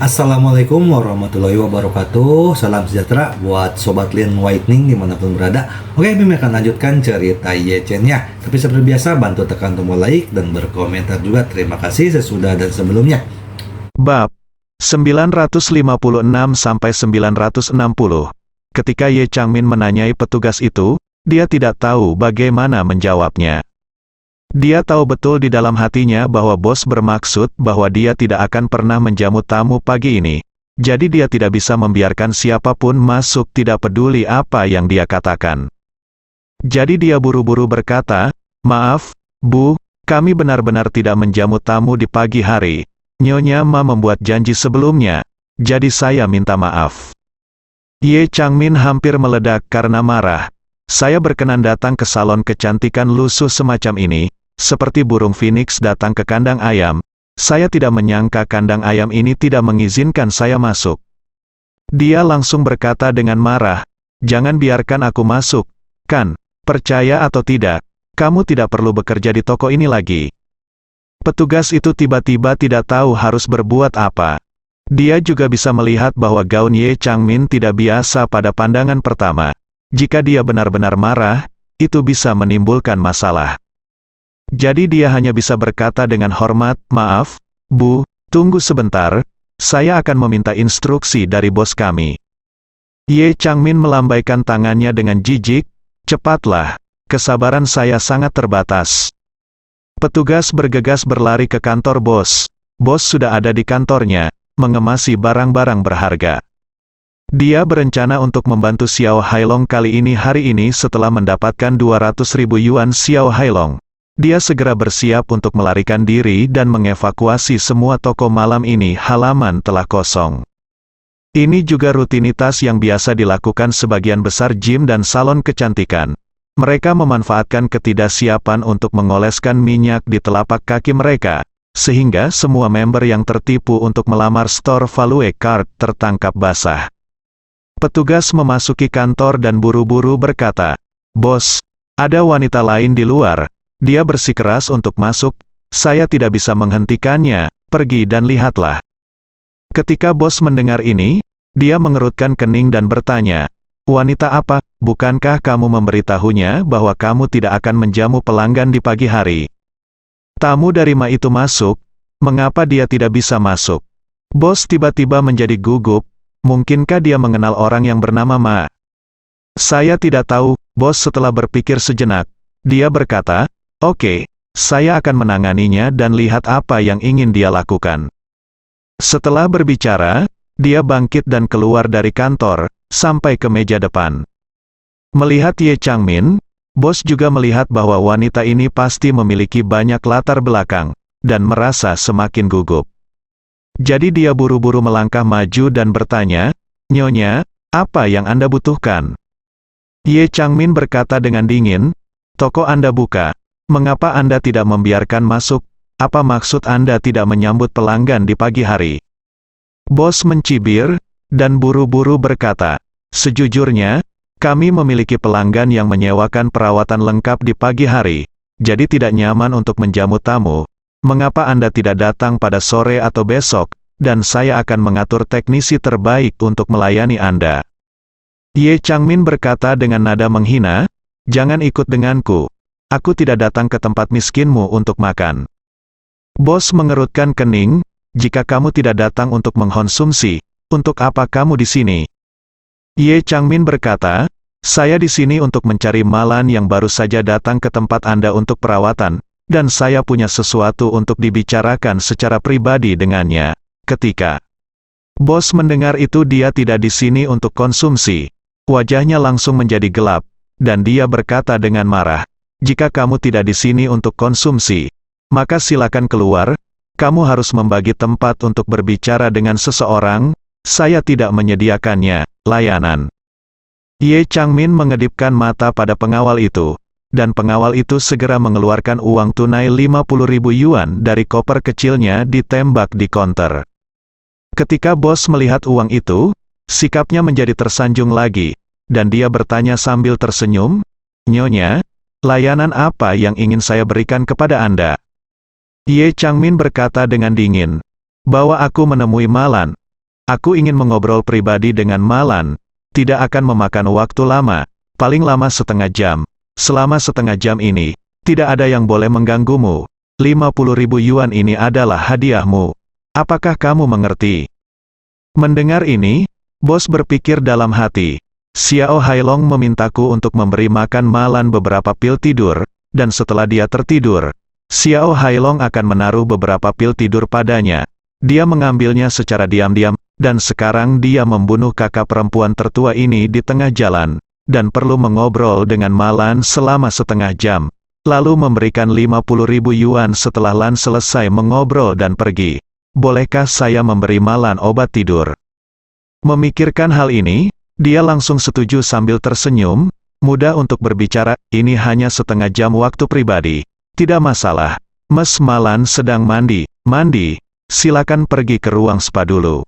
Assalamualaikum warahmatullahi wabarakatuh. Salam sejahtera buat Sobat Lin Whitening dimanapun berada. Oke, Bim akan lanjutkan cerita Yechen-nya. Tapi seperti biasa, bantu tekan tombol like dan berkomentar juga. Terima kasih sesudah dan sebelumnya. Bab 956-960. Ketika Ye Changmin menanyai petugas itu, dia tidak tahu bagaimana menjawabnya. Dia tahu betul di dalam hatinya bahwa bos bermaksud bahwa dia tidak akan pernah menjamu tamu pagi ini. Jadi dia tidak bisa membiarkan siapapun masuk, tidak peduli apa yang dia katakan. Jadi dia buru-buru berkata, "Maaf, Bu, kami benar-benar tidak menjamu tamu di pagi hari. Nyonya Ma membuat janji sebelumnya, jadi saya minta maaf." Ye Changmin hampir meledak karena marah. "Saya berkenan datang ke salon kecantikan lusuh semacam ini, seperti burung phoenix datang ke kandang ayam. Saya tidak menyangka kandang ayam ini tidak mengizinkan saya masuk." Dia langsung berkata dengan marah, "Jangan biarkan aku masuk, kan? Percaya atau tidak, kamu tidak perlu bekerja di toko ini lagi." Petugas itu tiba-tiba tidak tahu harus berbuat apa. Dia juga bisa melihat bahwa gaun Ye Changmin tidak biasa pada pandangan pertama. Jika dia benar-benar marah, itu bisa menimbulkan masalah. Jadi dia hanya bisa berkata dengan hormat, "Maaf, Bu, tunggu sebentar, saya akan meminta instruksi dari bos kami." Ye Changmin melambaikan tangannya dengan jijik, "Cepatlah, kesabaran saya sangat terbatas." Petugas bergegas berlari ke kantor bos. Bos sudah ada di kantornya, mengemasi barang-barang berharga. Dia berencana untuk membantu Xiao Hailong kali ini hari ini setelah mendapatkan 200.000 yuan Xiao Hailong. Dia segera bersiap untuk melarikan diri dan mengevakuasi semua toko malam ini. Halaman telah kosong. Ini juga rutinitas yang biasa dilakukan sebagian besar gym dan salon kecantikan. Mereka memanfaatkan ketidaksiapan untuk mengoleskan minyak di telapak kaki mereka, sehingga semua member yang tertipu untuk melamar store value card tertangkap basah. Petugas memasuki kantor dan buru-buru berkata, "Bos, ada wanita lain di luar. Dia bersikeras untuk masuk, saya tidak bisa menghentikannya, pergi dan lihatlah." Ketika bos mendengar ini, dia mengerutkan kening dan bertanya, "Wanita apa? Bukankah kamu memberitahunya bahwa kamu tidak akan menjamu pelanggan di pagi hari? Tamu dari Ma itu masuk, mengapa dia tidak bisa masuk?" Bos tiba-tiba menjadi gugup, mungkinkah dia mengenal orang yang bernama Ma? "Saya tidak tahu, bos." Setelah berpikir sejenak, dia berkata, "Oke, saya akan menanganinya dan lihat apa yang ingin dia lakukan." Setelah berbicara, dia bangkit dan keluar dari kantor, sampai ke meja depan. Melihat Ye Changmin, bos juga melihat bahwa wanita ini pasti memiliki banyak latar belakang, dan merasa semakin gugup. Jadi dia buru-buru melangkah maju dan bertanya, "Nyonya, apa yang Anda butuhkan?" Ye Changmin berkata dengan dingin, "Toko Anda buka. Mengapa Anda tidak membiarkan masuk? Apa maksud Anda tidak menyambut pelanggan di pagi hari?" Bos mencibir, dan buru-buru berkata, "Sejujurnya, kami memiliki pelanggan yang menyewakan perawatan lengkap di pagi hari, jadi tidak nyaman untuk menjamu tamu. Mengapa Anda tidak datang pada sore atau besok, dan saya akan mengatur teknisi terbaik untuk melayani Anda." Ye Changmin berkata dengan nada menghina, "Jangan ikut denganku. Aku tidak datang ke tempat miskinmu untuk makan." Bos mengerutkan kening, "Jika kamu tidak datang untuk mengkonsumsi, untuk apa kamu di sini?" Ye Changmin berkata, "Saya di sini untuk mencari Malan yang baru saja datang ke tempat Anda untuk perawatan, dan saya punya sesuatu untuk dibicarakan secara pribadi dengannya." Ketika bos mendengar itu, dia tidak di sini untuk konsumsi. Wajahnya langsung menjadi gelap, dan dia berkata dengan marah, "Jika kamu tidak di sini untuk konsumsi, maka silakan keluar. Kamu harus membagi tempat untuk berbicara dengan seseorang. Saya tidak menyediakannya, layanan." Ye Changmin mengedipkan mata pada pengawal itu, dan pengawal itu segera mengeluarkan uang tunai 50.000 yuan dari koper kecilnya ditembak di konter. Ketika bos melihat uang itu, sikapnya menjadi tersanjung lagi, dan dia bertanya sambil tersenyum, "Nyonya, layanan apa yang ingin saya berikan kepada Anda?" Ye Changmin berkata dengan dingin, "Bawa aku menemui Malan, Aku ingin mengobrol pribadi dengan Malan. Tidak akan memakan waktu lama, paling lama setengah jam. Selama setengah jam ini, tidak ada yang boleh mengganggumu. 50.000 yuan ini adalah hadiahmu. Apakah kamu mengerti? Mendengar ini, bos berpikir dalam hati. Xiao Hailong memintaku untuk memberi makan Malan beberapa pil tidur, dan setelah dia tertidur, Xiao Hailong akan menaruh beberapa pil tidur padanya. Dia mengambilnya secara diam-diam, dan sekarang dia membunuh kakak perempuan tertua ini di tengah jalan, dan perlu mengobrol dengan Malan selama setengah jam, lalu memberikan 50.000 yuan setelah Lan selesai mengobrol dan pergi. Bolehkah saya memberi Malan obat tidur? Memikirkan hal ini, dia langsung setuju sambil tersenyum. Mudah untuk berbicara, ini hanya setengah jam waktu pribadi. Tidak masalah. Mes Malan sedang mandi. Silakan pergi ke ruang spa dulu.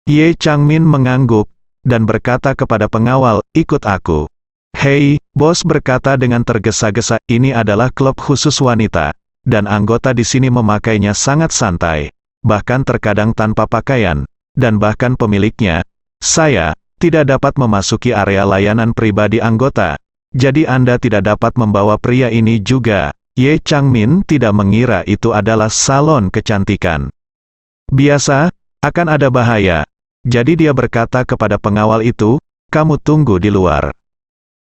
Ye Changmin mengangguk, dan berkata kepada pengawal, ikut aku. Hei, bos berkata dengan tergesa-gesa, ini adalah klub khusus wanita, dan anggota di sini memakainya sangat santai, bahkan terkadang tanpa pakaian, dan bahkan pemiliknya, saya, tidak dapat memasuki area layanan pribadi anggota, jadi Anda tidak dapat membawa pria ini juga. Ye Changmin tidak mengira itu adalah salon kecantikan. Biasa, akan ada bahaya. Jadi dia berkata kepada pengawal itu, kamu tunggu di luar.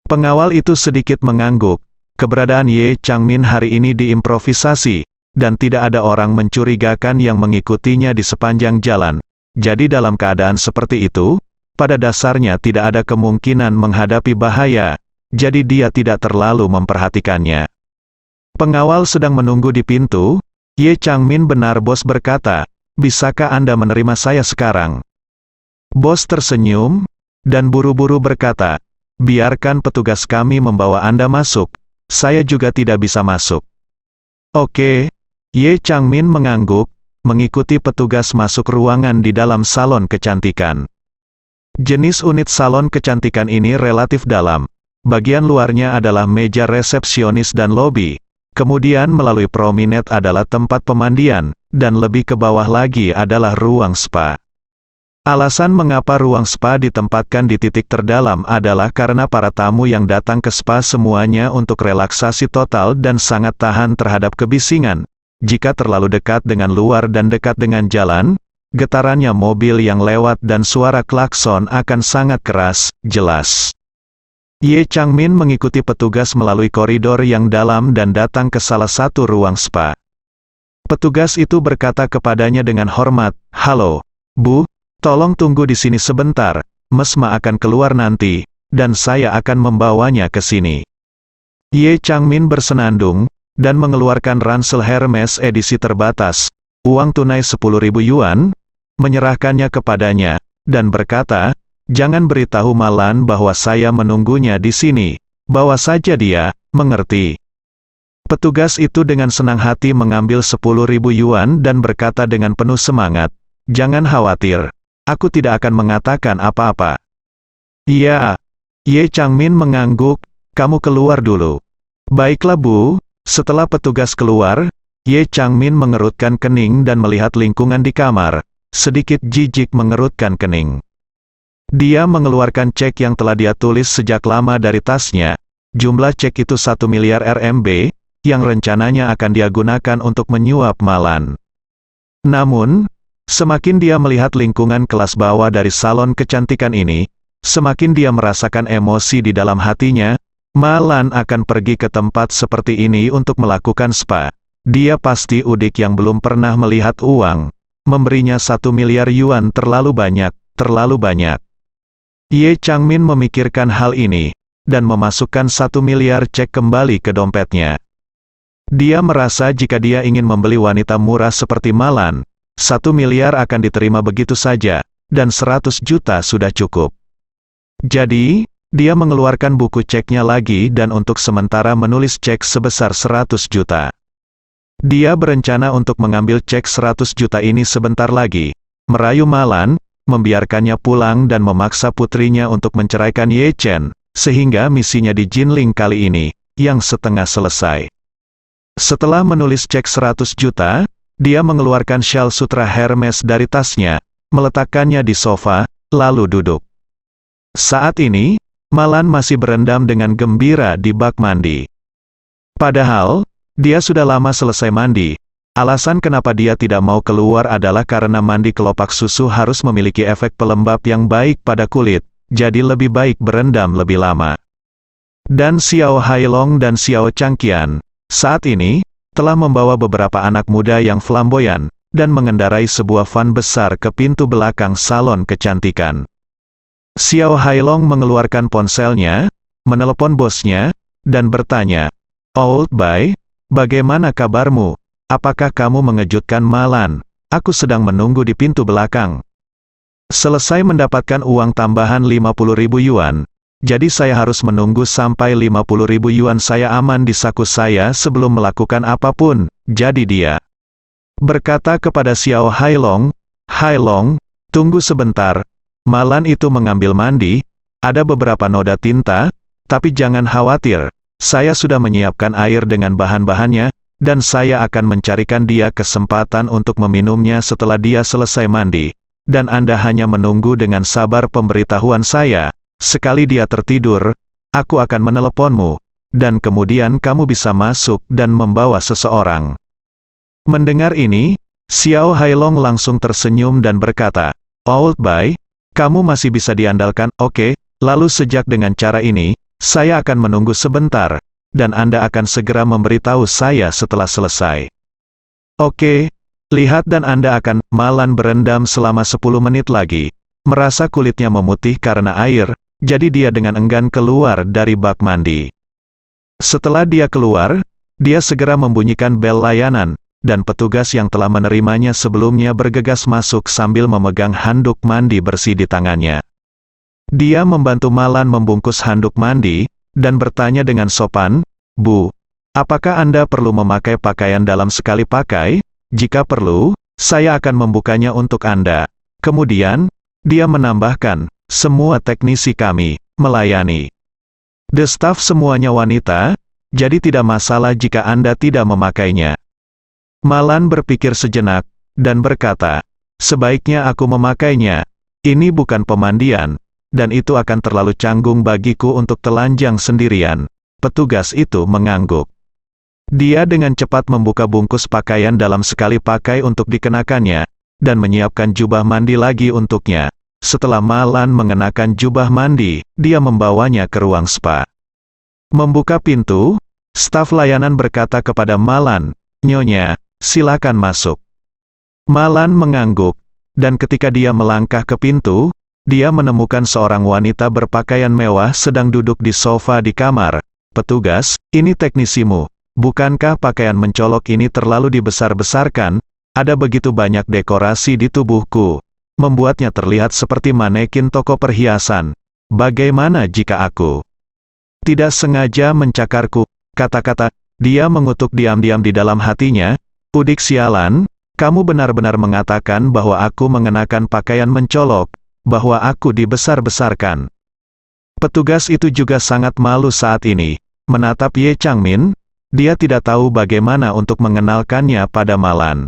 Pengawal itu sedikit mengangguk. Keberadaan Ye Changmin hari ini diimprovisasi, dan tidak ada orang mencurigakan yang mengikutinya di sepanjang jalan. Jadi dalam keadaan seperti itu, pada dasarnya tidak ada kemungkinan menghadapi bahaya, jadi dia tidak terlalu memperhatikannya. Pengawal sedang menunggu di pintu. Ye Changmin benar, bos berkata, bisakah Anda menerima saya sekarang? Bos tersenyum, dan buru-buru berkata, biarkan petugas kami membawa Anda masuk, saya juga tidak bisa masuk. Oke, Ye Changmin mengangguk, mengikuti petugas masuk ruangan di dalam salon kecantikan. Jenis unit salon kecantikan ini relatif dalam. Bagian luarnya adalah meja resepsionis dan lobi. Kemudian melalui promenade adalah tempat pemandian, dan lebih ke bawah lagi adalah ruang spa. Alasan mengapa ruang spa ditempatkan di titik terdalam adalah karena para tamu yang datang ke spa semuanya untuk relaksasi total dan sangat tahan terhadap kebisingan. Jika terlalu dekat dengan luar dan dekat dengan jalan, getarannya mobil yang lewat dan suara klakson akan sangat keras, jelas. Ye Changmin mengikuti petugas melalui koridor yang dalam dan datang ke salah satu ruang spa. Petugas itu berkata kepadanya dengan hormat, halo, Bu, tolong tunggu di sini sebentar, Mesma akan keluar nanti, dan saya akan membawanya ke sini. Ye Changmin bersenandung, dan mengeluarkan ransel Hermes edisi terbatas, uang tunai 10.000 yuan, menyerahkannya kepadanya, dan berkata, jangan beritahu Malan bahwa saya menunggunya di sini, bawa saja dia, mengerti? Petugas itu dengan senang hati mengambil 10.000 yuan dan berkata dengan penuh semangat, jangan khawatir, aku tidak akan mengatakan apa-apa. Iya. Ye Changmin mengangguk, kamu keluar dulu. Baiklah Bu. Setelah petugas keluar, Ye Changmin mengerutkan kening dan melihat lingkungan di kamar, sedikit jijik mengerutkan kening. Dia mengeluarkan cek yang telah dia tulis sejak lama dari tasnya. Jumlah cek itu 1 miliar RMB, yang rencananya akan dia gunakan untuk menyuap Malan. Namun, semakin dia melihat lingkungan kelas bawah dari salon kecantikan ini, semakin dia merasakan emosi di dalam hatinya. Malan akan pergi ke tempat seperti ini untuk melakukan spa. Dia pasti udik yang belum pernah melihat uang. Memberinya 1 miliar yuan terlalu banyak, terlalu banyak. Ye Changmin memikirkan hal ini, dan memasukkan 1 miliar cek kembali ke dompetnya. Dia merasa jika dia ingin membeli wanita murah seperti Malan, 1 miliar akan diterima begitu saja, dan 100 juta sudah cukup. Jadi, dia mengeluarkan buku ceknya lagi dan untuk sementara menulis cek sebesar 100 juta. Dia berencana untuk mengambil cek 100 juta ini sebentar lagi, merayu Malan, membiarkannya pulang dan memaksa putrinya untuk menceraikan Ye Chen, sehingga misinya di Jinling kali ini, yang setengah selesai. Setelah menulis cek 100 juta, dia mengeluarkan syal sutra Hermes dari tasnya, meletakkannya di sofa, lalu duduk. Saat ini, Malan masih berendam dengan gembira di bak mandi. Padahal, dia sudah lama selesai mandi. Alasan kenapa dia tidak mau keluar adalah karena mandi kelopak susu harus memiliki efek pelembab yang baik pada kulit, jadi lebih baik berendam lebih lama. Dan Xiao Hailong dan Xiao Changqian, saat ini, telah membawa beberapa anak muda yang flamboyan, dan mengendarai sebuah van besar ke pintu belakang salon kecantikan. Xiao Hailong mengeluarkan ponselnya, menelepon bosnya, dan bertanya, "Old Boy, bagaimana kabarmu? Apakah kamu mengejutkan Malan? Aku sedang menunggu di pintu belakang." Selesai mendapatkan uang tambahan 50.000 yuan, jadi saya harus menunggu sampai 50.000 yuan saya aman di saku saya sebelum melakukan apapun, jadi dia berkata kepada Xiao Hailong, "Hailong, tunggu sebentar. Malan itu mengambil mandi, ada beberapa noda tinta, tapi jangan khawatir, saya sudah menyiapkan air dengan bahan-bahannya, dan saya akan mencarikan dia kesempatan untuk meminumnya setelah dia selesai mandi, dan Anda hanya menunggu dengan sabar pemberitahuan saya. Sekali dia tertidur, aku akan meneleponmu, dan kemudian kamu bisa masuk dan membawa seseorang." Mendengar ini, Xiao Hailong langsung tersenyum dan berkata, "Old Boy, kamu masih bisa diandalkan, oke, lalu sejak dengan cara ini, saya akan menunggu sebentar, dan Anda akan segera memberitahu saya setelah selesai." "Oke, lihat dan Anda akan." Malan berendam selama 10 menit lagi, merasa kulitnya memutih karena air, jadi dia dengan enggan keluar dari bak mandi. Setelah dia keluar, dia segera membunyikan bel layanan, dan petugas yang telah menerimanya sebelumnya bergegas masuk sambil memegang handuk mandi bersih di tangannya. Dia membantu Malan membungkus handuk mandi, dan bertanya dengan sopan, "Bu, apakah Anda perlu memakai pakaian dalam sekali pakai? Jika perlu, saya akan membukanya untuk Anda." Kemudian, dia menambahkan, "Semua teknisi kami melayani. The staff semuanya wanita, jadi tidak masalah jika Anda tidak memakainya." Malan berpikir sejenak, dan berkata, "Sebaiknya aku memakainya. Ini bukan pemandian, dan itu akan terlalu canggung bagiku untuk telanjang sendirian." Petugas itu mengangguk. Dia dengan cepat membuka bungkus pakaian dalam sekali pakai untuk dikenakannya, dan menyiapkan jubah mandi lagi untuknya. Setelah Malan mengenakan jubah mandi, dia membawanya ke ruang spa. Membuka pintu, staf layanan berkata kepada Malan, "Nyonya, silakan masuk." Malan mengangguk, dan ketika dia melangkah ke pintu, dia menemukan seorang wanita berpakaian mewah sedang duduk di sofa di kamar. "Petugas, ini teknisimu. Bukankah pakaian mencolok ini terlalu dibesar-besarkan? Ada begitu banyak dekorasi di tubuhku, membuatnya terlihat seperti manekin toko perhiasan. Bagaimana jika aku tidak sengaja mencakarku?" Kata-kata dia mengutuk diam-diam di dalam hatinya. "Udik sialan, kamu benar-benar mengatakan bahwa aku mengenakan pakaian mencolok, bahwa aku dibesar-besarkan." Petugas itu juga sangat malu saat ini, menatap Ye Changmin, dia tidak tahu bagaimana untuk mengenalkannya pada Malan.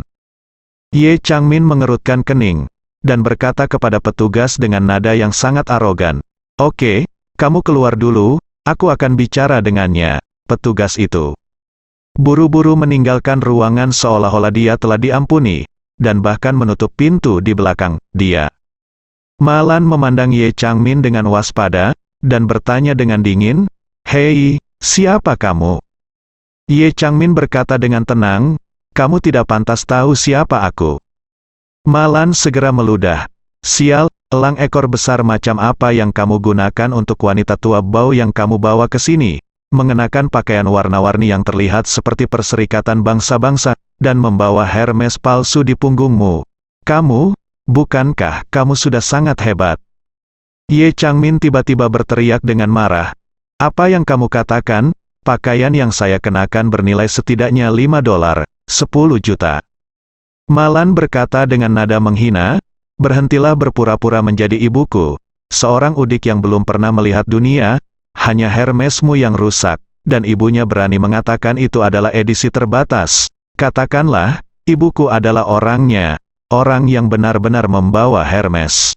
Ye Changmin mengerutkan kening, dan berkata kepada petugas dengan nada yang sangat arogan, "Oke, kamu keluar dulu, aku akan bicara dengannya." Petugas itu buru-buru meninggalkan ruangan seolah-olah dia telah diampuni, dan bahkan menutup pintu di belakang dia. Malan memandang Ye Changmin dengan waspada, dan bertanya dengan dingin, "Hei, siapa kamu?" Ye Changmin berkata dengan tenang, "Kamu tidak pantas tahu siapa aku." Malan segera meludah, "Sial, elang ekor besar macam apa yang kamu gunakan untuk wanita tua bau yang kamu bawa ke sini? Mengenakan pakaian warna-warni yang terlihat seperti perserikatan bangsa-bangsa, dan membawa Hermes palsu di punggungmu. Bukankah kamu sudah sangat hebat?" Ye Changmin tiba-tiba berteriak dengan marah, "Apa yang kamu katakan? Pakaian yang saya kenakan bernilai setidaknya $5, 10 juta. Malan berkata dengan nada menghina, "Berhentilah berpura-pura menjadi ibuku. Seorang udik yang belum pernah melihat dunia, hanya Hermesmu yang rusak, dan ibunya berani mengatakan itu adalah edisi terbatas. Katakanlah, ibuku adalah orangnya." orang yang benar-benar membawa Hermes.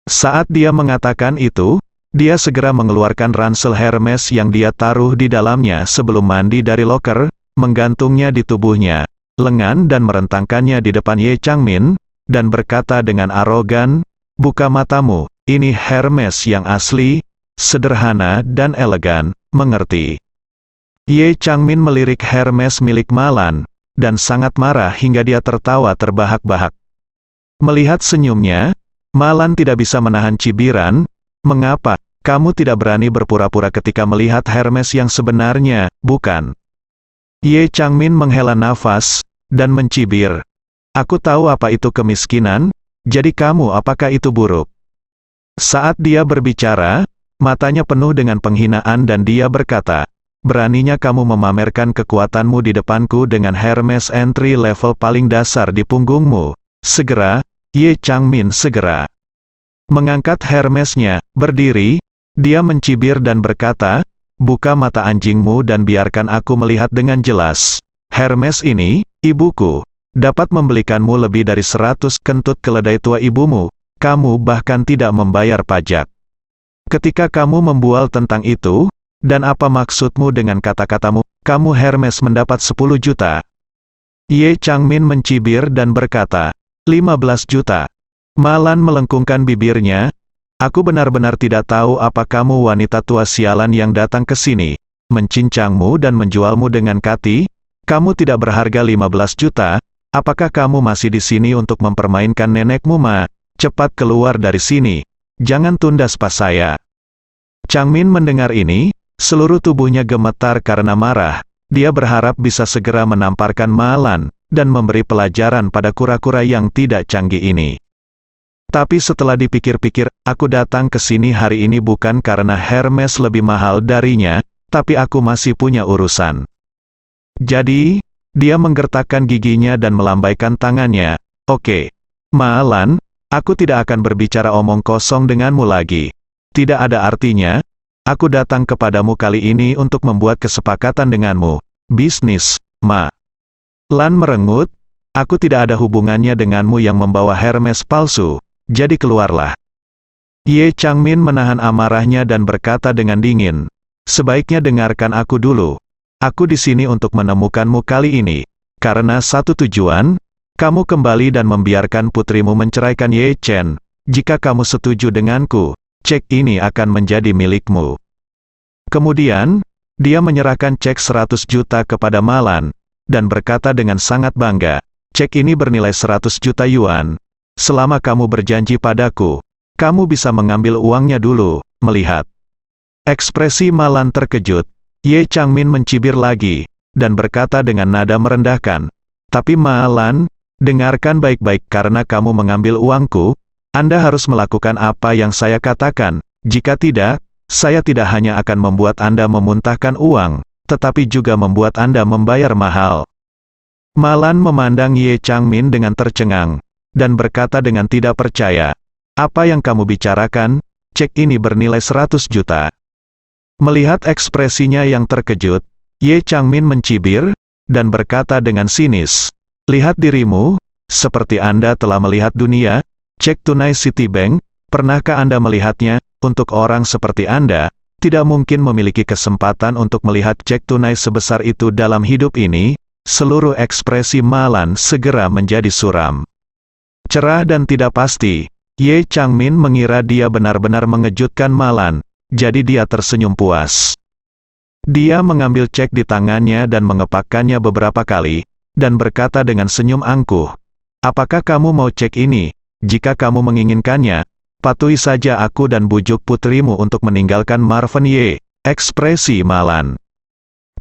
Saat dia mengatakan itu, dia segera mengeluarkan ransel Hermes yang dia taruh di dalamnya sebelum mandi dari loker, menggantungnya di tubuhnya, lengan dan merentangkannya di depan Ye Changmin, dan berkata dengan arogan, "Buka matamu, ini Hermes yang asli, sederhana dan elegan, mengerti?" Ye Changmin melirik Hermes milik Malan, dan sangat marah hingga dia tertawa terbahak-bahak. Melihat senyumnya, Malan tidak bisa menahan cibiran. "Mengapa, kamu tidak berani berpura-pura ketika melihat Hermes yang sebenarnya, bukan?" Ye Changmin menghela nafas, dan mencibir. "Aku tahu apa itu kemiskinan, jadi kamu apakah itu buruk?" Saat dia berbicara, matanya penuh dengan penghinaan dan dia berkata, "Beraninya kamu memamerkan kekuatanmu di depanku dengan Hermes entry level paling dasar di punggungmu. Segera, Ye Changmin segera." Mengangkat Hermesnya, berdiri, dia mencibir dan berkata, "Buka mata anjingmu dan biarkan aku melihat dengan jelas. Hermes ini, ibuku, dapat membelikanmu lebih dari 100 kentut keledai tua ibumu, kamu bahkan tidak membayar pajak. Ketika kamu membual tentang itu, dan apa maksudmu dengan kata-katamu, kamu Hermes mendapat 10 juta. Ye Changmin mencibir dan berkata, 15 juta. Malan melengkungkan bibirnya, "Aku benar-benar tidak tahu apa kamu wanita tua sialan yang datang ke sini, mencincangmu dan menjualmu dengan kati. Kamu tidak berharga 15 juta, apakah kamu masih di sini untuk mempermainkan nenekmu Ma? Cepat keluar dari sini, jangan tunda spa saya." Changmin mendengar ini, seluruh tubuhnya gemetar karena marah. Dia berharap bisa segera menamparkan Malan, dan memberi pelajaran pada kura-kura yang tidak canggih ini. Tapi setelah dipikir-pikir, "Aku datang ke sini hari ini bukan karena Hermes lebih mahal darinya, tapi aku masih punya urusan." Jadi, dia menggertakkan giginya dan melambaikan tangannya. "Oke, Malan, aku tidak akan berbicara omong kosong denganmu lagi. Tidak ada artinya. Aku datang kepadamu kali ini untuk membuat kesepakatan denganmu. Bisnis, Ma." Lan merengut, "Aku tidak ada hubungannya denganmu yang membawa Hermes palsu, jadi keluarlah." Ye Changmin menahan amarahnya dan berkata dengan dingin, "Sebaiknya dengarkan aku dulu. Aku di sini untuk menemukanmu kali ini, karena satu tujuan, kamu kembali dan membiarkan putrimu menceraikan Ye Chen. Jika kamu setuju denganku, cek ini akan menjadi milikmu." Kemudian, dia menyerahkan cek 100 juta kepada Malan, dan berkata dengan sangat bangga, "Cek ini bernilai 100 juta yuan. Selama kamu berjanji padaku, kamu bisa mengambil uangnya dulu." Melihat ekspresi Malan terkejut, Ye Changmin mencibir lagi, dan berkata dengan nada merendahkan, "Tapi Malan, dengarkan baik-baik karena kamu mengambil uangku, Anda harus melakukan apa yang saya katakan. Jika tidak, saya tidak hanya akan membuat Anda memuntahkan uang, tetapi juga membuat Anda membayar mahal." Malan memandang Ye Changmin dengan tercengang, dan berkata dengan tidak percaya, "Apa yang kamu bicarakan? Cek ini bernilai 100 juta. Melihat ekspresinya yang terkejut, Ye Changmin mencibir, dan berkata dengan sinis, "Lihat dirimu, seperti Anda telah melihat dunia, cek tunai Citibank, pernahkah Anda melihatnya? Untuk orang seperti Anda, tidak mungkin memiliki kesempatan untuk melihat cek tunai sebesar itu dalam hidup ini." Seluruh ekspresi Malan segera menjadi suram. Cerah dan tidak pasti, Ye Changmin mengira dia benar-benar mengejutkan Malan, jadi dia tersenyum puas. Dia mengambil cek di tangannya dan mengepakkannya beberapa kali, dan berkata dengan senyum angkuh, "Apakah kamu mau cek ini? Jika kamu menginginkannya, patuhi saja aku dan bujuk putrimu untuk meninggalkan Marven Ye." Ekspresi Malan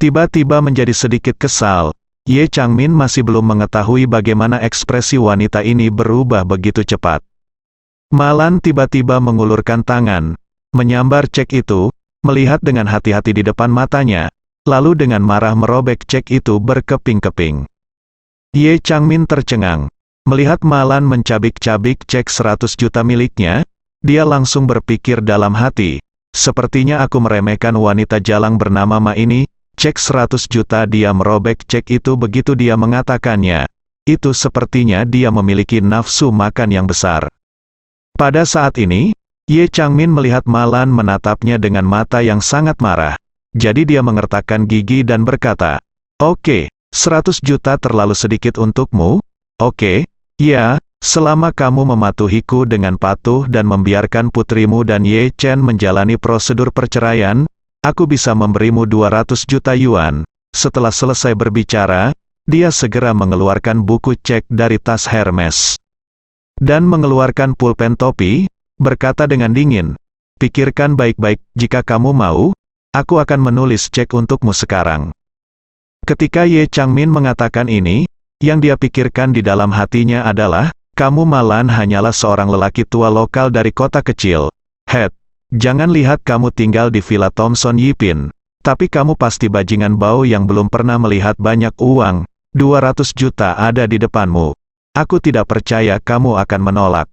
tiba-tiba menjadi sedikit kesal. Ye Changmin masih belum mengetahui bagaimana ekspresi wanita ini berubah begitu cepat. Malan tiba-tiba mengulurkan tangan, menyambar cek itu, melihat dengan hati-hati di depan matanya, lalu dengan marah merobek cek itu berkeping-keping. Ye Changmin tercengang. Melihat Malan mencabik-cabik cek 100 juta miliknya, dia langsung berpikir dalam hati, "Sepertinya aku meremehkan wanita jalang bernama Ma ini." Cek 100 juta. Dia merobek cek itu begitu dia mengatakannya. itu sepertinya dia memiliki nafsu makan yang besar. Pada saat ini, Ye Changmin melihat Malan menatapnya dengan mata yang sangat marah. Jadi dia mengertakkan gigi dan berkata, "Oke, 100 juta terlalu sedikit untukmu? Oke, ya, selama kamu mematuhiku dengan patuh dan membiarkan putrimu dan Ye Chen menjalani prosedur perceraian, aku bisa memberimu 200 juta yuan." Setelah selesai berbicara, dia segera mengeluarkan buku cek dari tas Hermes. Dan mengeluarkan pulpen topi, berkata dengan dingin, "Pikirkan baik-baik, jika kamu mau, aku akan menulis cek untukmu sekarang." Ketika Ye Changmin mengatakan ini, yang dia pikirkan di dalam hatinya adalah, "Kamu Malan hanyalah seorang lelaki tua lokal dari kota kecil. Jangan lihat kamu tinggal di Villa Thomson Yipin, tapi kamu pasti bajingan bau yang belum pernah melihat banyak uang, 200 juta ada di depanmu. Aku tidak percaya kamu akan menolak."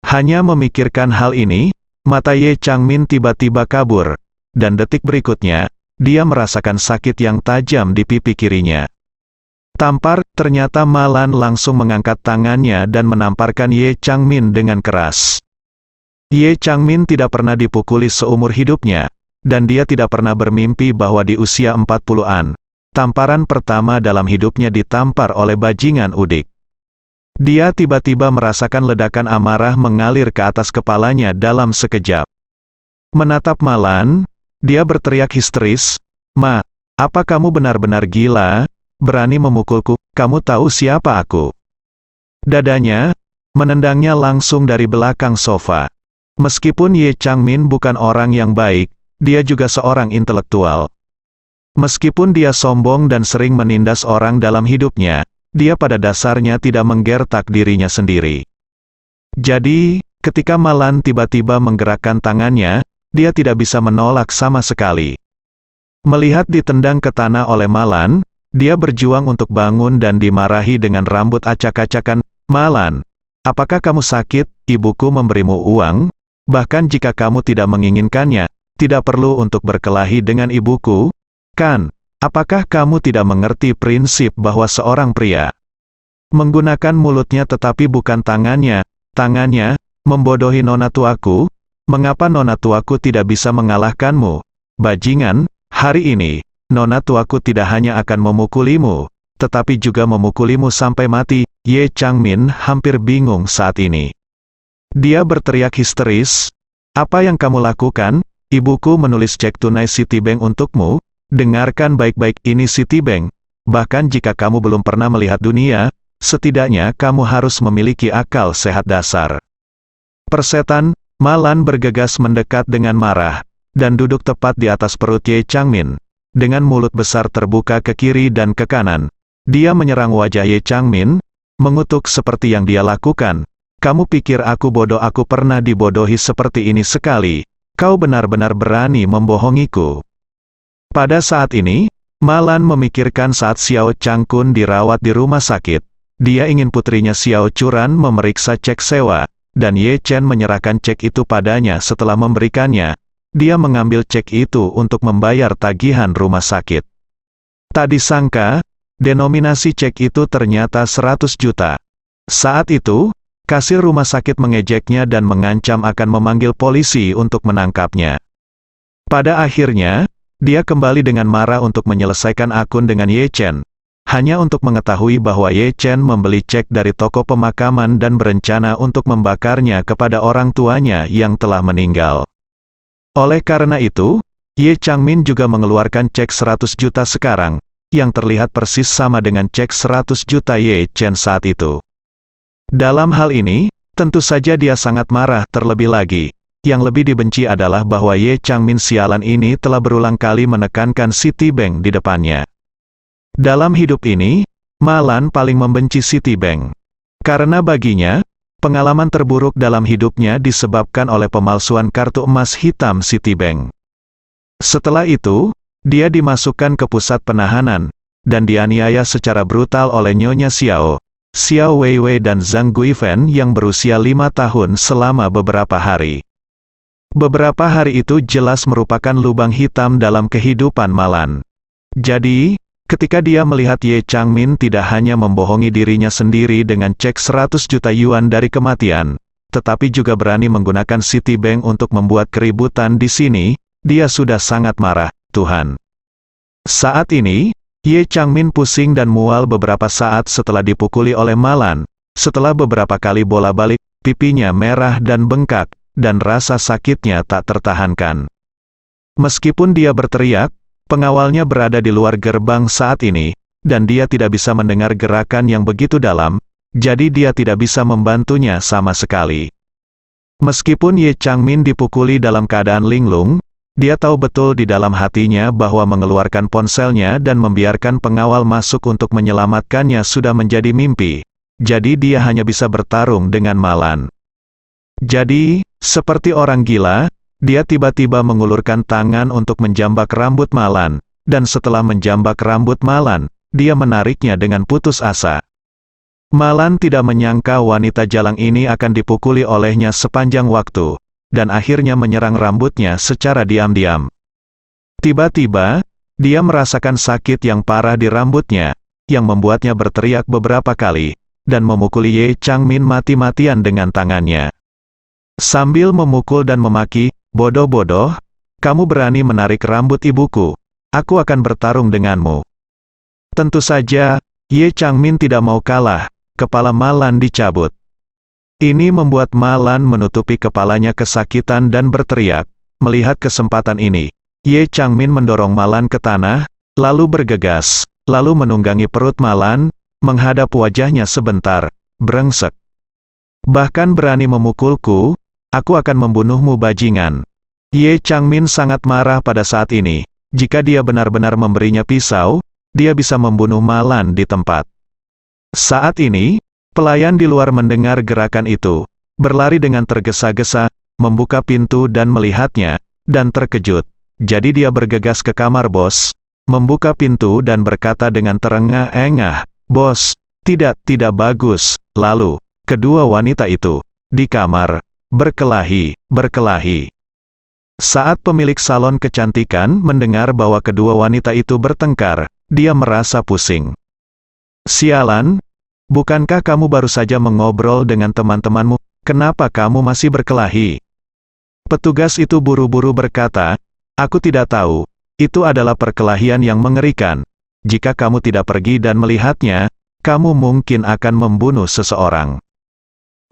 Hanya memikirkan hal ini, mata Ye Changmin tiba-tiba kabur, dan detik berikutnya, dia merasakan sakit yang tajam di pipi kirinya. Tampar, ternyata Malan langsung mengangkat tangannya dan menamparkan Ye Changmin dengan keras. Ye Changmin tidak pernah dipukuli seumur hidupnya, dan dia tidak pernah bermimpi bahwa di usia 40-an, tamparan pertama dalam hidupnya ditampar oleh bajingan udik. Dia tiba-tiba merasakan ledakan amarah mengalir ke atas kepalanya dalam sekejap. Menatap Malan, dia berteriak histeris, "Ma, apa kamu benar-benar gila? Berani memukulku? Kamu tahu siapa aku?" Dadanya menendangnya langsung dari belakang sofa. Meskipun Ye Changmin bukan orang yang baik, dia juga seorang intelektual. Meskipun dia sombong dan sering menindas orang dalam hidupnya, dia pada dasarnya tidak menggertak dirinya sendiri. Jadi, ketika Malan tiba-tiba menggerakkan tangannya, dia tidak bisa menolak sama sekali. Melihat ditendang ke tanah oleh Malan, dia berjuang untuk bangun dan dimarahi dengan rambut acak-acakan. "Malan, apakah kamu sakit? Ibuku memberimu uang. Bahkan jika kamu tidak menginginkannya, tidak perlu untuk berkelahi dengan ibuku, kan? Apakah kamu tidak mengerti prinsip bahwa seorang pria menggunakan mulutnya tetapi bukan tangannya, membodohi nona tuaku? Mengapa nona tuaku tidak bisa mengalahkanmu? Bajingan, hari ini, nona tuaku tidak hanya akan memukulimu, tetapi juga memukulimu sampai mati." Ye Changmin hampir bingung saat ini. Dia berteriak histeris, "Apa yang kamu lakukan? Ibuku menulis cek tunai Citibank untukmu. Dengarkan baik-baik, ini Citibank. Bahkan jika kamu belum pernah melihat dunia, setidaknya kamu harus memiliki akal sehat dasar." Persetan, Malan bergegas mendekat dengan marah, dan duduk tepat di atas perut Ye Changmin. Dengan mulut besar terbuka ke kiri dan ke kanan, dia menyerang wajah Ye Changmin, mengutuk seperti yang dia lakukan. "Kamu pikir aku bodoh? Aku pernah dibodohi seperti ini sekali. Kau benar-benar berani membohongiku." Pada saat ini, Malan memikirkan saat Xiao Changkun dirawat di rumah sakit. Dia ingin putrinya Xiao Churan memeriksa cek sewa, dan Ye Chen menyerahkan cek itu padanya. Setelah memberikannya, dia mengambil cek itu untuk membayar tagihan rumah sakit. Tak disangka, denominasi cek itu ternyata 100 juta. Saat itu, kasir rumah sakit mengejeknya dan mengancam akan memanggil polisi untuk menangkapnya. Pada akhirnya, dia kembali dengan marah untuk menyelesaikan akun dengan Ye Chen, hanya untuk mengetahui bahwa Ye Chen membeli cek dari toko pemakaman dan berencana untuk membakarnya kepada orang tuanya yang telah meninggal. Oleh karena itu, Ye Changmin juga mengeluarkan cek 100 juta sekarang, yang terlihat persis sama dengan cek 100 juta Ye Chen saat itu. Dalam hal ini, tentu saja dia sangat marah. Terlebih lagi, yang lebih dibenci adalah bahwa Ye Changmin sialan ini telah berulang kali menekankan Citibank di depannya. Dalam hidup ini, Malan paling membenci Citibank. Karena baginya, pengalaman terburuk dalam hidupnya disebabkan oleh pemalsuan kartu emas hitam Citibank. Setelah itu, dia dimasukkan ke pusat penahanan, dan dianiaya secara brutal oleh Nyonya Xiao Weiwei dan Zhang Guifen yang berusia 5 tahun selama beberapa hari. Beberapa hari itu jelas merupakan lubang hitam dalam kehidupan Malan. Jadi, Ketika dia melihat Ye Changmin tidak hanya membohongi dirinya sendiri dengan cek 100 juta yuan dari kematian, tetapi juga berani menggunakan Citibank untuk membuat keributan di sini, dia sudah sangat marah, Tuhan. Saat ini, Ye Changmin pusing dan mual beberapa saat setelah dipukuli oleh Malan. Setelah beberapa kali bola-balik, pipinya merah dan bengkak, dan rasa sakitnya tak tertahankan. Meskipun dia berteriak, pengawalnya berada di luar gerbang saat ini, dan dia tidak bisa mendengar gerakan yang begitu dalam, jadi dia tidak bisa membantunya sama sekali. Meskipun Ye Changmin dipukuli dalam keadaan linglung, dia tahu betul di dalam hatinya bahwa mengeluarkan ponselnya dan membiarkan pengawal masuk untuk menyelamatkannya sudah menjadi mimpi, jadi dia hanya bisa bertarung dengan Malan. Jadi, seperti orang gila, dia tiba-tiba mengulurkan tangan untuk menjambak rambut Malan, dan setelah menjambak rambut Malan, dia menariknya dengan putus asa. Malan tidak menyangka wanita jalang ini akan dipukuli olehnya sepanjang waktu, dan akhirnya menyerang rambutnya secara diam-diam. Tiba-tiba, dia merasakan sakit yang parah di rambutnya, yang membuatnya berteriak beberapa kali, dan memukuli Ye Changmin mati-matian dengan tangannya. Sambil memukul dan memaki, "Bodoh-bodoh, kamu berani menarik rambut ibuku, aku akan bertarung denganmu." Tentu saja, Ye Changmin tidak mau kalah, kepala Malan dicabut. Ini membuat Malan menutupi kepalanya kesakitan dan berteriak. Melihat kesempatan ini, Ye Changmin mendorong Malan ke tanah, lalu bergegas, lalu menunggangi perut Malan, menghadap wajahnya sebentar, brengsek. "Bahkan berani memukulku, aku akan membunuhmu bajingan." Ye Changmin sangat marah pada saat ini. Jika dia benar-benar memberinya pisau, dia bisa membunuh Malan di tempat. Saat ini, pelayan di luar mendengar gerakan itu, berlari dengan tergesa-gesa, membuka pintu dan melihatnya, dan terkejut. Jadi dia bergegas ke kamar bos, membuka pintu dan berkata dengan terengah-engah, "Bos, tidak bagus." Lalu, kedua wanita itu, di kamar, berkelahi. Saat pemilik salon kecantikan mendengar bahwa kedua wanita itu bertengkar, dia merasa pusing. "Sialan, bukankah kamu baru saja mengobrol dengan teman-temanmu, kenapa kamu masih berkelahi?" Petugas itu buru-buru berkata, "Aku tidak tahu, itu adalah perkelahian yang mengerikan. Jika kamu tidak pergi dan melihatnya, kamu mungkin akan membunuh seseorang."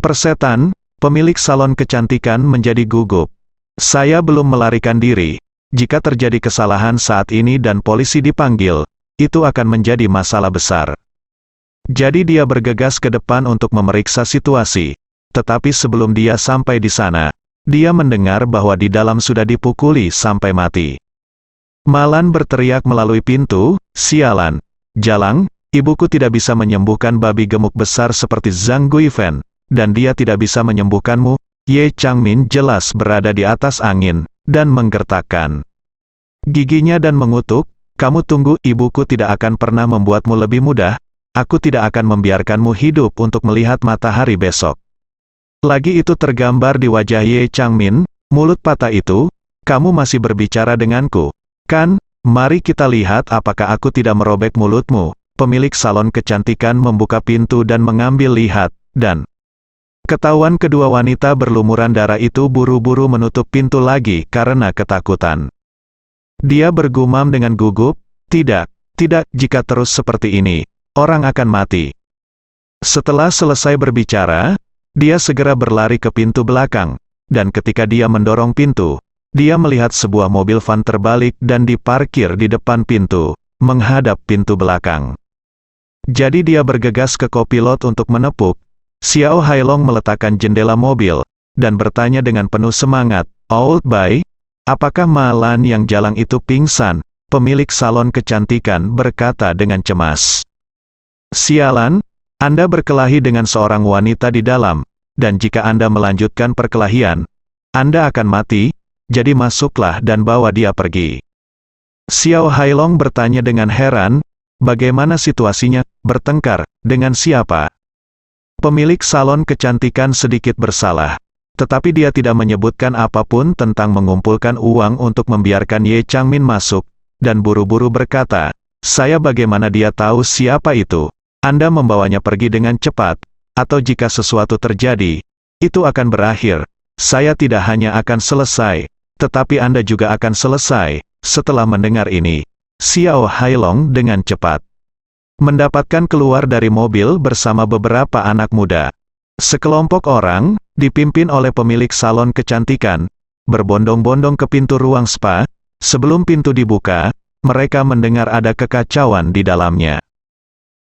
Persetan, pemilik salon kecantikan menjadi gugup. "Saya belum melarikan diri. Jika terjadi kesalahan saat ini dan polisi dipanggil, itu akan menjadi masalah besar." Jadi dia bergegas ke depan untuk memeriksa situasi. Tetapi sebelum dia sampai di sana, dia mendengar bahwa di dalam sudah dipukuli sampai mati. Malan berteriak melalui pintu, "Sialan, Jalang, ibuku tidak bisa menyembuhkan babi gemuk besar seperti Zhang Guifen, dan dia tidak bisa menyembuhkanmu." Ye Changmin jelas berada di atas angin, dan menggertakkan giginya dan mengutuk, "Kamu tunggu, ibuku tidak akan pernah membuatmu lebih mudah. Aku tidak akan membiarkanmu hidup untuk melihat matahari besok." Lagi itu tergambar di wajah Ye Changmin, mulut patah itu, "Kamu masih berbicara denganku, kan? Mari kita lihat apakah aku tidak merobek mulutmu." Pemilik salon kecantikan membuka pintu dan mengambil lihat, dan ketahuan kedua wanita berlumuran darah itu buru-buru menutup pintu lagi karena ketakutan. Dia bergumam dengan gugup, tidak, jika terus seperti ini, orang akan mati." Setelah selesai berbicara, dia segera berlari ke pintu belakang, dan ketika dia mendorong pintu, dia melihat sebuah mobil van terbalik dan diparkir di depan pintu, menghadap pintu belakang. Jadi dia bergegas ke kopilot untuk menepuk. Xiao Hailong meletakkan jendela mobil, dan bertanya dengan penuh semangat, "Old Boy, apakah Malan yang jalang itu pingsan?" Pemilik salon kecantikan berkata dengan cemas. "Sialan, Anda berkelahi dengan seorang wanita di dalam, dan jika Anda melanjutkan perkelahian, Anda akan mati, jadi masuklah dan bawa dia pergi." Xiao Hailong bertanya dengan heran, "Bagaimana situasinya? Bertengkar dengan siapa?" Pemilik salon kecantikan sedikit bersalah, tetapi dia tidak menyebutkan apapun tentang mengumpulkan uang untuk membiarkan Ye Changmin masuk, dan buru-buru berkata, Saya bagaimana dia tahu siapa itu? Anda membawanya pergi dengan cepat, atau jika sesuatu terjadi, itu akan berakhir. Saya tidak hanya akan selesai, tetapi Anda juga akan selesai. Setelah mendengar ini, Xiao Hailong dengan cepat mendapatkan keluar dari mobil bersama beberapa anak muda. Sekelompok orang, dipimpin oleh pemilik salon kecantikan, berbondong-bondong ke pintu ruang spa. Sebelum pintu dibuka, mereka mendengar ada kekacauan di dalamnya.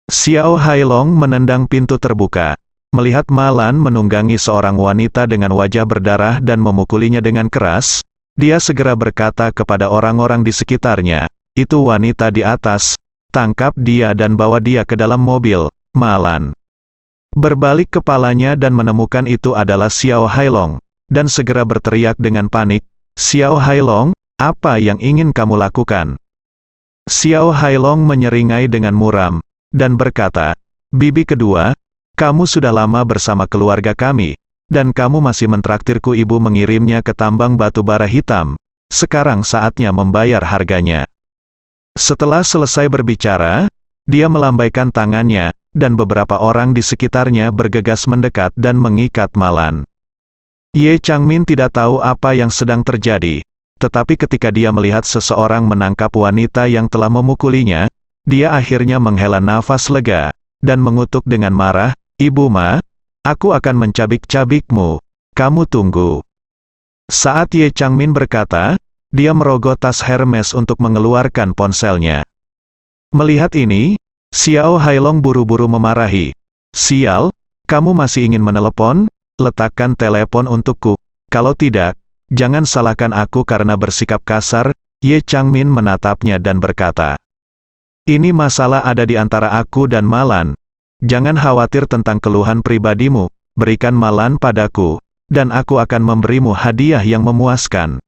Xiao Hailong menendang pintu terbuka, melihat Malan menunggangi seorang wanita dengan wajah berdarah dan memukulinya dengan keras. Dia segera berkata kepada orang-orang di sekitarnya, "Itu wanita di atas, tangkap dia dan bawa dia ke dalam mobil." Malan berbalik kepalanya dan menemukan itu adalah Xiao Hailong, dan segera berteriak dengan panik, "Xiao Hailong, apa yang ingin kamu lakukan?" Xiao Hailong menyeringai dengan muram, dan berkata, "Bibi kedua, kamu sudah lama bersama keluarga kami, dan kamu masih mentraktirku ibu mengirimnya ke tambang batu bara hitam. Sekarang saatnya membayar harganya." Setelah selesai berbicara, dia melambaikan tangannya, dan beberapa orang di sekitarnya bergegas mendekat dan mengikat Malan. Ye Changmin tidak tahu apa yang sedang terjadi. Tetapi ketika dia melihat seseorang menangkap wanita yang telah memukulinya, dia akhirnya menghela nafas lega, dan mengutuk dengan marah, "Ibu Ma, aku akan mencabik-cabikmu. Kamu tunggu." Saat Ye Changmin berkata, dia merogoh tas Hermes untuk mengeluarkan ponselnya. Melihat ini, Xiao Hailong buru-buru memarahi, "Sial, kamu masih ingin menelepon? Letakkan telepon untukku. Kalau tidak, jangan salahkan aku karena bersikap kasar." Ye Changmin menatapnya dan berkata, "Ini masalah ada di antara aku dan Malan. Jangan khawatir tentang keluhan pribadimu, berikan Malan padaku, dan aku akan memberimu hadiah yang memuaskan."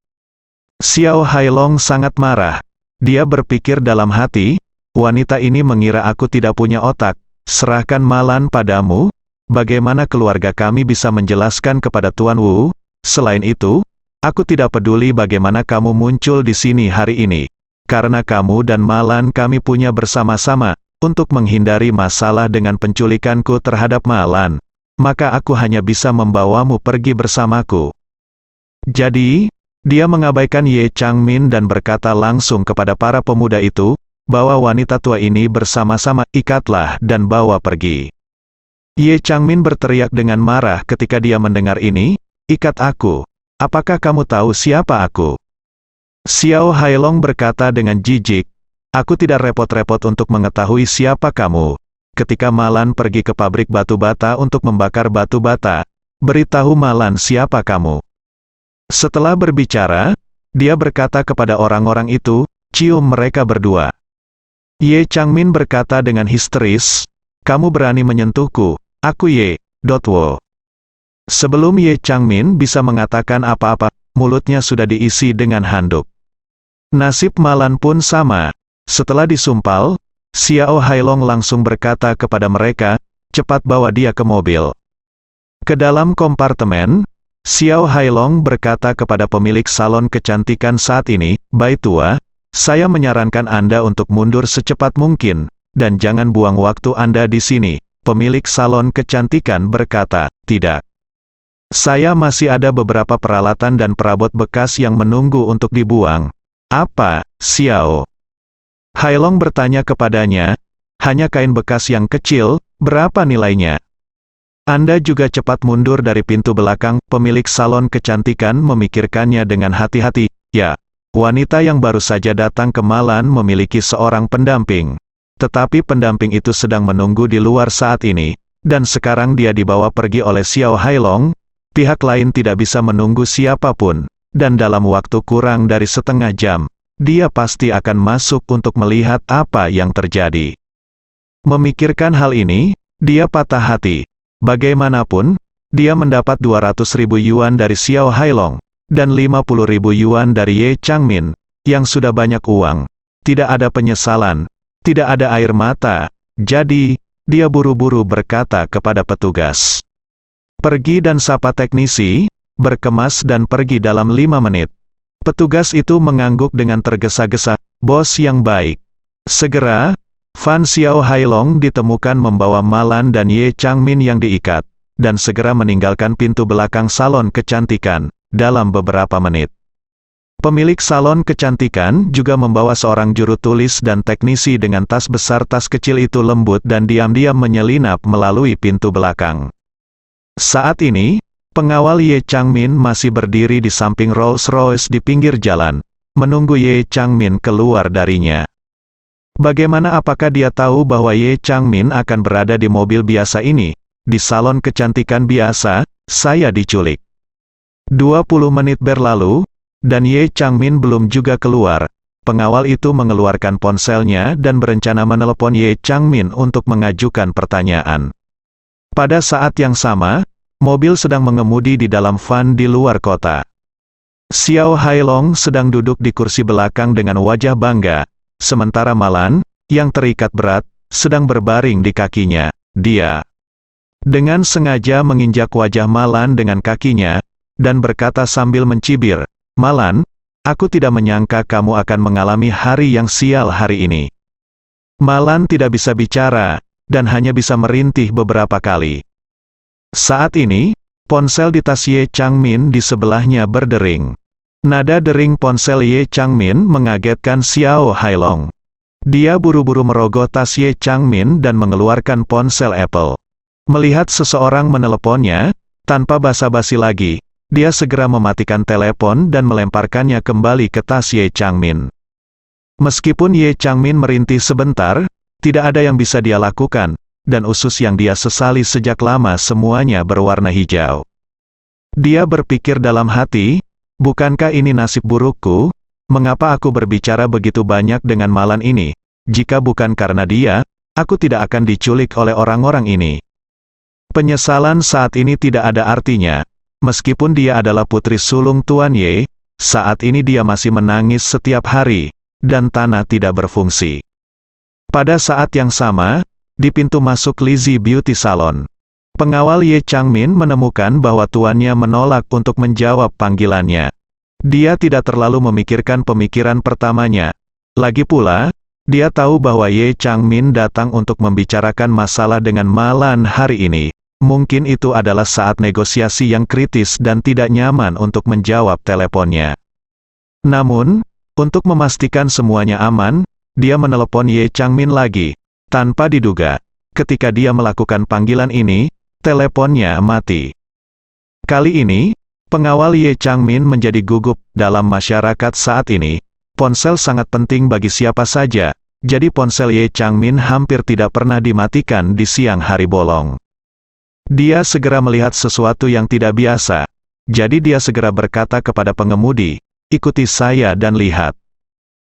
Xiao Hailong sangat marah. Dia berpikir dalam hati, wanita ini mengira aku tidak punya otak. Serahkan Malan padamu, bagaimana keluarga kami bisa menjelaskan kepada Tuan Wu? Selain itu, aku tidak peduli bagaimana kamu muncul di sini hari ini. Karena kamu dan Malan kami punya bersama-sama, untuk menghindari masalah dengan penculikanku terhadap Malan, maka aku hanya bisa membawamu pergi bersamaku. Jadi, dia mengabaikan Ye Changmin dan berkata langsung kepada para pemuda itu, "Bawa wanita tua ini bersama-sama, ikatlah dan bawa pergi." Ye Changmin berteriak dengan marah ketika dia mendengar ini, "Ikat aku. Apakah kamu tahu siapa aku?" Xiao Hailong berkata dengan jijik, "Aku tidak repot-repot untuk mengetahui siapa kamu. Ketika Malan pergi ke pabrik batu bata untuk membakar batu bata, beritahu Malan siapa kamu." Setelah berbicara, dia berkata kepada orang-orang itu, "Cium mereka berdua." Ye Changmin berkata dengan histeris, "Kamu berani menyentuhku, aku Ye Wo." Sebelum Ye Changmin bisa mengatakan apa-apa, mulutnya sudah diisi dengan handuk. Nasib Malan pun sama. Setelah disumpal, Xiao Hailong langsung berkata kepada mereka, "Cepat bawa dia ke mobil." Ke dalam kompartemen, Xiao Hailong berkata kepada pemilik salon kecantikan saat ini, "Bai tua, saya menyarankan Anda untuk mundur secepat mungkin, dan jangan buang waktu Anda di sini." Pemilik salon kecantikan berkata, "Tidak. Saya masih ada beberapa peralatan dan perabot bekas yang menunggu untuk dibuang." "Apa, Xiao?" Hailong bertanya kepadanya, "Hanya kain bekas yang kecil, berapa nilainya?" "Anda juga cepat mundur dari pintu belakang." Pemilik salon kecantikan memikirkannya dengan hati-hati. Ya, wanita yang baru saja datang ke Malan memiliki seorang pendamping. Tetapi pendamping itu sedang menunggu di luar saat ini, dan sekarang dia dibawa pergi oleh Xiao Hailong. Pihak lain tidak bisa menunggu siapapun, dan dalam waktu kurang dari setengah jam, dia pasti akan masuk untuk melihat apa yang terjadi. Memikirkan hal ini, dia patah hati. Bagaimanapun, dia mendapat 200.000 yuan dari Xiao Hailong, dan 50.000 yuan dari Ye Changmin, yang sudah banyak uang. Tidak ada penyesalan, tidak ada air mata, jadi, dia buru-buru berkata kepada petugas, "Pergi dan sapa teknisi, berkemas dan pergi dalam 5 menit. Petugas itu mengangguk dengan tergesa-gesa, "Bos yang baik." Segera, Fan Xiao Hailong ditemukan membawa Malan dan Ye Changmin yang diikat, dan segera meninggalkan pintu belakang salon kecantikan, dalam beberapa menit. Pemilik salon kecantikan juga membawa seorang juru tulis dan teknisi dengan tas besar. Tas kecil itu lembut dan diam-diam menyelinap melalui pintu belakang. Saat ini, pengawal Ye Changmin masih berdiri di samping Rolls-Royce di pinggir jalan, menunggu Ye Changmin keluar darinya. Bagaimana apakah dia tahu bahwa Ye Changmin akan berada di mobil biasa ini? Di salon kecantikan biasa, saya diculik. 20 menit berlalu, dan Ye Changmin belum juga keluar. Pengawal itu mengeluarkan ponselnya dan berencana menelepon Ye Changmin untuk mengajukan pertanyaan. Pada saat yang sama, mobil sedang mengemudi di dalam van di luar kota. Xiao Hailong sedang duduk di kursi belakang dengan wajah bangga, sementara Malan, yang terikat berat, sedang berbaring di kakinya. Dia dengan sengaja menginjak wajah Malan dengan kakinya, dan berkata sambil mencibir, "Malan, aku tidak menyangka kamu akan mengalami hari yang sial hari ini." Malan tidak bisa bicara, dan hanya bisa merintih beberapa kali. Saat ini, ponsel di tas Ye Changmin di sebelahnya berdering. Nada dering ponsel Ye Changmin mengagetkan Xiao Hailong. Dia buru-buru merogoh tas Ye Changmin dan mengeluarkan ponsel Apple. Melihat seseorang meneleponnya, tanpa basa-basi lagi, dia segera mematikan telepon dan melemparkannya kembali ke tas Ye Changmin. Meskipun Ye Changmin merintih sebentar, tidak ada yang bisa dia lakukan, dan usus yang dia sesali sejak lama semuanya berwarna hijau. Dia berpikir dalam hati, bukankah ini nasib burukku? Mengapa aku berbicara begitu banyak dengan Malan ini? Jika bukan karena dia, aku tidak akan diculik oleh orang-orang ini. Penyesalan saat ini tidak ada artinya. Meskipun dia adalah putri sulung Tuan Ye, saat ini dia masih menangis setiap hari, dan tanah tidak berfungsi. Pada saat yang sama, di pintu masuk Lizzie Beauty Salon, pengawal Ye Changmin menemukan bahwa tuannya menolak untuk menjawab panggilannya. Dia tidak terlalu memikirkan pemikiran pertamanya. Lagi pula, dia tahu bahwa Ye Changmin datang untuk membicarakan masalah dengan Malan hari ini. Mungkin itu adalah saat negosiasi yang kritis dan tidak nyaman untuk menjawab teleponnya. Namun, untuk memastikan semuanya aman, dia menelepon Ye Changmin lagi. Tanpa diduga, ketika dia melakukan panggilan ini, teleponnya mati. Kali ini, pengawal Ye Changmin menjadi gugup. Dalam masyarakat saat ini, ponsel sangat penting bagi siapa saja, jadi ponsel Ye Changmin hampir tidak pernah dimatikan di siang hari bolong. Dia segera melihat sesuatu yang tidak biasa, jadi dia segera berkata kepada pengemudi, "Ikuti saya dan lihat."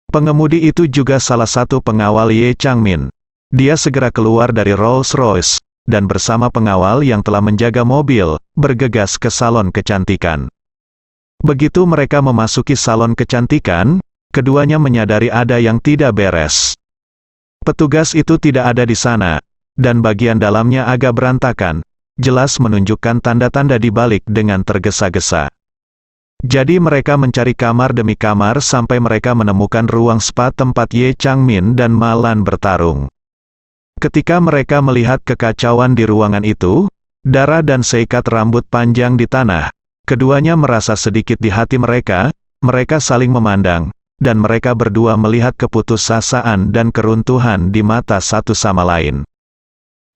Pengemudi itu juga salah satu pengawal Ye Changmin. Dia segera keluar dari Rolls-Royce, dan bersama pengawal yang telah menjaga mobil, bergegas ke salon kecantikan. Begitu mereka memasuki salon kecantikan, keduanya menyadari ada yang tidak beres. Petugas itu tidak ada di sana, dan bagian dalamnya agak berantakan, jelas menunjukkan tanda-tanda di balik dengan tergesa-gesa. Jadi mereka mencari kamar demi kamar sampai mereka menemukan ruang spa tempat Ye Changmin dan Malan bertarung. Ketika mereka melihat kekacauan di ruangan itu, darah dan seikat rambut panjang di tanah, keduanya merasa sedikit di hati mereka saling memandang, dan mereka berdua melihat keputusasaan dan keruntuhan di mata satu sama lain.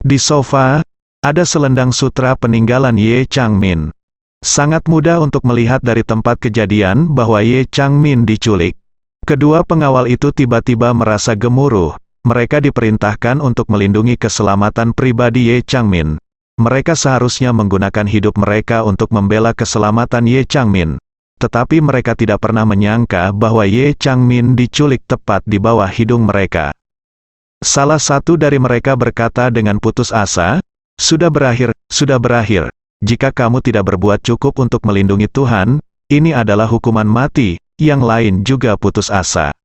Di sofa, ada selendang sutra peninggalan Ye Changmin. Sangat mudah untuk melihat dari tempat kejadian bahwa Ye Changmin diculik. Kedua pengawal itu tiba-tiba merasa gemuruh. Mereka diperintahkan untuk melindungi keselamatan pribadi Ye Changmin. Mereka seharusnya menggunakan hidup mereka untuk membela keselamatan Ye Changmin. Tetapi mereka tidak pernah menyangka bahwa Ye Changmin diculik tepat di bawah hidung mereka. Salah satu dari mereka berkata dengan putus asa, sudah berakhir. Jika kamu tidak berbuat cukup untuk melindungi Tuhan, ini adalah hukuman mati." Yang lain juga putus asa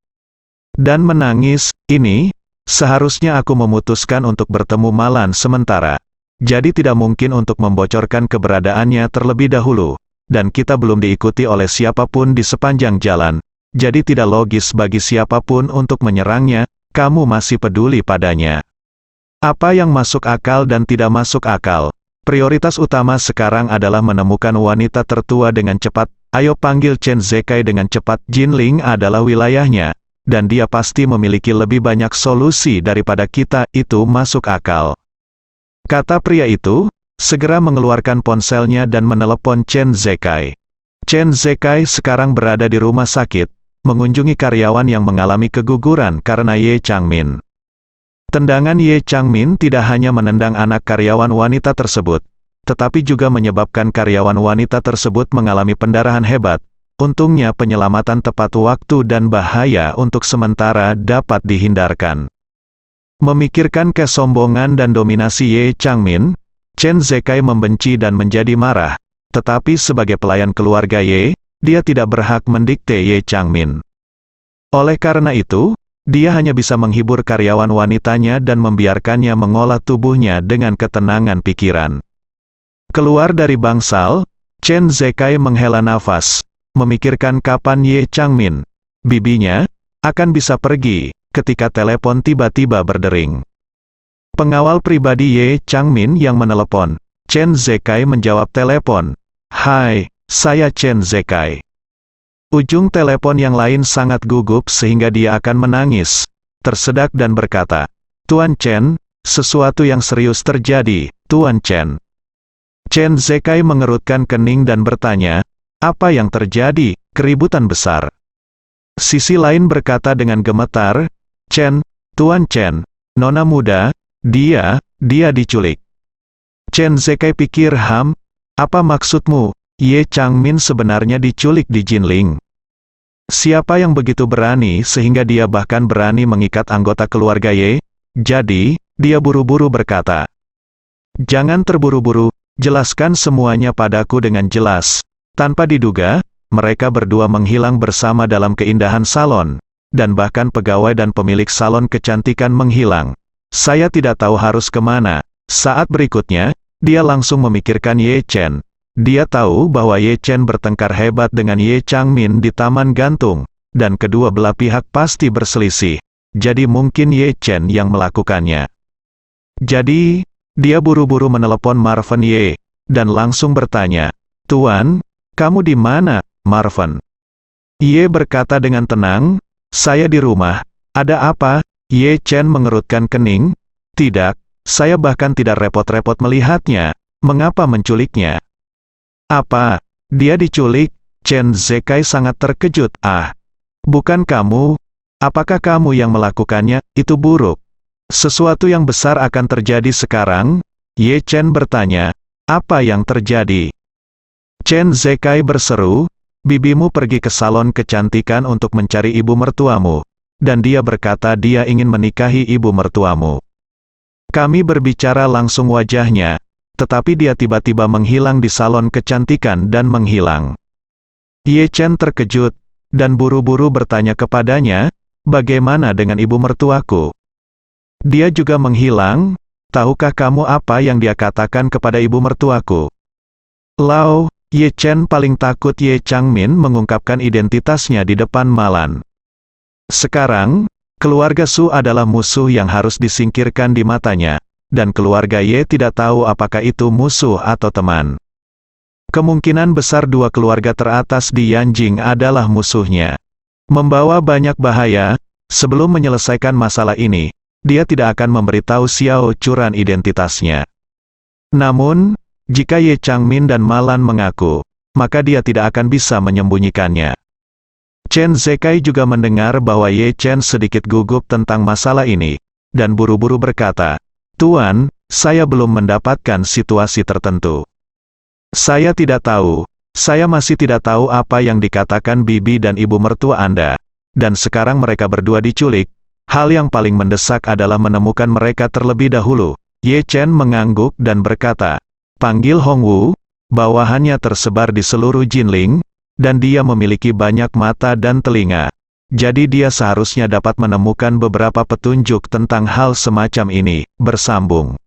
dan menangis. Seharusnya aku memutuskan untuk bertemu Malan sementara. Jadi tidak mungkin untuk membocorkan keberadaannya terlebih dahulu. Dan kita belum diikuti oleh siapapun di sepanjang jalan. Jadi tidak logis bagi siapapun untuk menyerangnya. kamu masih peduli padanya. Apa yang masuk akal dan tidak masuk akal? Prioritas utama sekarang adalah menemukan wanita tertua dengan cepat. Ayo panggil Chen Zekai dengan cepat. Jinling adalah wilayahnya, dan dia pasti memiliki lebih banyak solusi daripada kita. Itu masuk akal. Kata pria itu, segera mengeluarkan ponselnya dan menelepon Chen Zekai. Chen Zekai sekarang berada di rumah sakit, mengunjungi karyawan yang mengalami keguguran karena Ye Changmin. Tendangan Ye Changmin tidak hanya menendang anak karyawan wanita tersebut, tetapi juga menyebabkan karyawan wanita tersebut mengalami pendarahan hebat. Untungnya penyelamatan tepat waktu dan bahaya untuk sementara dapat dihindarkan. Memikirkan kesombongan dan dominasi Ye Changmin, Chen Zekai membenci dan menjadi marah, tetapi sebagai pelayan keluarga Ye, dia tidak berhak mendikte Ye Changmin. Oleh karena itu, dia hanya bisa menghibur karyawan wanitanya dan membiarkannya mengolah tubuhnya dengan ketenangan pikiran. Keluar dari bangsal, Chen Zekai menghela nafas, memikirkan kapan Ye Changmin, bibinya, akan bisa pergi, ketika telepon tiba-tiba berdering. Pengawal pribadi Ye Changmin yang menelepon. Chen Zekai menjawab telepon. "Hai, saya Chen Zekai." Ujung telepon yang lain sangat gugup sehingga dia akan menangis, tersedak dan berkata, "Tuan Chen, sesuatu yang serius terjadi, Tuan Chen." Chen Zekai mengerutkan kening dan bertanya, "Apa yang terjadi? Keributan besar." Sisi lain berkata dengan gemetar, "Chen, Tuan Chen, nona muda, dia diculik." Chen Zekai pikir, apa maksudmu? Ye Changmin sebenarnya diculik di Jinling. Siapa yang begitu berani sehingga dia bahkan berani mengikat anggota keluarga Ye? Jadi, dia buru-buru berkata, "Jangan terburu-buru, jelaskan semuanya padaku dengan jelas." Tanpa diduga, mereka berdua menghilang bersama dalam keindahan salon, dan bahkan pegawai dan pemilik salon kecantikan menghilang. Saya tidak tahu harus kemana. Saat berikutnya, dia langsung memikirkan Ye Chen. Dia tahu bahwa Ye Chen bertengkar hebat dengan Ye Changmin di Taman Gantung, dan kedua belah pihak pasti berselisih. Jadi mungkin Ye Chen yang melakukannya. Jadi, dia buru-buru menelepon Marvin Ye, dan langsung bertanya, "Tuan, kamu di mana, Marvin?" Ye berkata dengan tenang, "Saya di rumah." "Ada apa?" Ye Chen mengerutkan kening. "Tidak, saya bahkan tidak repot-repot melihatnya. Mengapa menculiknya?" "Apa? Dia diculik?" Chen Zekai sangat terkejut. Bukan kamu? Apakah kamu yang melakukannya? Itu buruk. Sesuatu yang besar akan terjadi sekarang?" Ye Chen bertanya, "Apa yang terjadi?" Chen Zekai berseru, "Bibimu pergi ke salon kecantikan untuk mencari ibu mertuamu, dan dia berkata dia ingin menikahi ibu mertuamu." Kami berbicara langsung wajahnya, tetapi dia tiba-tiba menghilang di salon kecantikan dan menghilang. Ye Chen terkejut, dan buru-buru bertanya kepadanya, "Bagaimana dengan ibu mertuaku?" "Dia juga menghilang. Tahukah kamu apa yang dia katakan kepada ibu mertuaku?" "Lao." Ye Chen paling takut Ye Changmin mengungkapkan identitasnya di depan Malan. Sekarang, keluarga Su adalah musuh yang harus disingkirkan di matanya. Dan keluarga Ye tidak tahu apakah itu musuh atau teman. Kemungkinan besar dua keluarga teratas di Yanjing adalah musuhnya. Membawa banyak bahaya, sebelum menyelesaikan masalah ini, dia tidak akan memberitahu Xiao Churan identitasnya. Namun, jika Ye Changmin dan Malan mengaku, maka dia tidak akan bisa menyembunyikannya. Chen Zekai juga mendengar bahwa Ye Chen sedikit gugup tentang masalah ini, dan buru-buru berkata, "Tuan, saya belum mendapatkan situasi tertentu. Saya tidak tahu. Saya masih tidak tahu apa yang dikatakan bibi dan ibu mertua Anda. Dan sekarang mereka berdua diculik. Hal yang paling mendesak adalah menemukan mereka terlebih dahulu." Ye Chen mengangguk dan berkata, "Panggil Hong Wu, bawahannya tersebar di seluruh Jinling, dan dia memiliki banyak mata dan telinga. Jadi dia seharusnya dapat menemukan beberapa petunjuk tentang hal semacam ini." Bersambung.